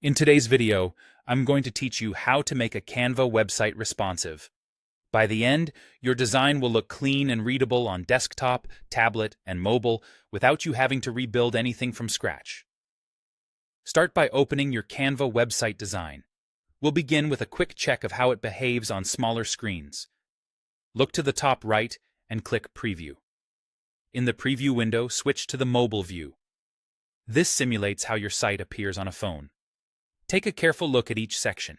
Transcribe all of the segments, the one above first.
In today's video, I'm going to teach you how to make a Canva website responsive. By the end, your design will look clean and readable on desktop, tablet, and mobile without you having to rebuild anything from scratch. Start by opening your Canva website design. We'll begin with a quick check of how it behaves on smaller screens. Look to the top right and click Preview. In the Preview window, switch to the Mobile view. This simulates how your site appears on a phone. Take a careful look at each section.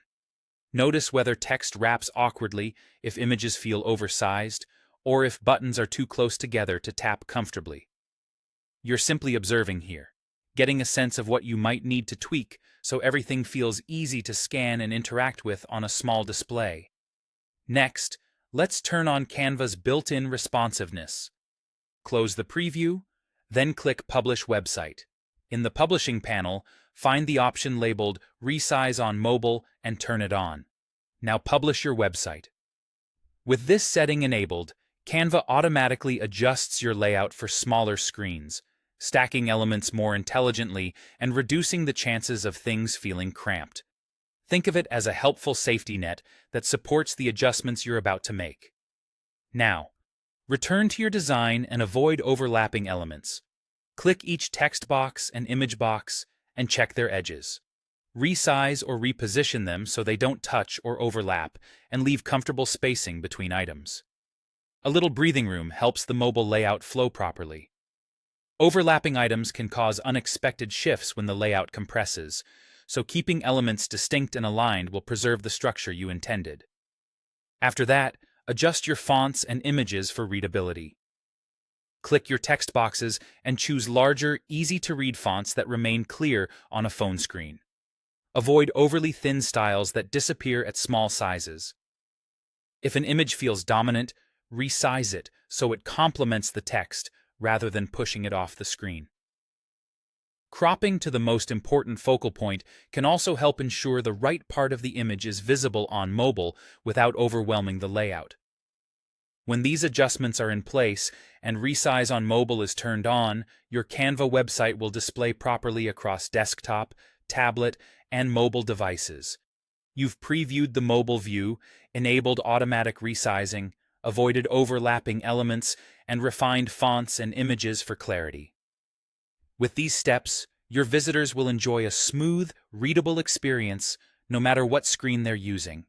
Notice whether text wraps awkwardly, if images feel oversized, or if buttons are too close together to tap comfortably. You're simply observing here, getting a sense of what you might need to tweak so everything feels easy to scan and interact with on a small display. Next, let's turn on Canva's built-in responsiveness. Close the preview, then click Publish Website. In the Publishing panel, find the option labeled Resize on Mobile and turn it on. Now publish your website. With this setting enabled, Canva automatically adjusts your layout for smaller screens, stacking elements more intelligently and reducing the chances of things feeling cramped. Think of it as a helpful safety net that supports the adjustments you're about to make. Now, return to your design and avoid overlapping elements. Click each text box and image box and check their edges. Resize or reposition them so they don't touch or overlap, and leave comfortable spacing between items. A little breathing room helps the mobile layout flow properly. Overlapping items can cause unexpected shifts when the layout compresses, so keeping elements distinct and aligned will preserve the structure you intended. After that, adjust your fonts and images for readability. Click your text boxes and choose larger, easy-to-read fonts that remain clear on a phone screen. Avoid overly thin styles that disappear at small sizes. If an image feels dominant, resize it so it complements the text rather than pushing it off the screen. Cropping to the most important focal point can also help ensure the right part of the image is visible on mobile without overwhelming the layout. When these adjustments are in place and Resize on Mobile is turned on, your Canva website will display properly across desktop, tablet, and mobile devices. You've previewed the mobile view, enabled automatic resizing, avoided overlapping elements, and refined fonts and images for clarity. With these steps, your visitors will enjoy a smooth, readable experience no matter what screen they're using.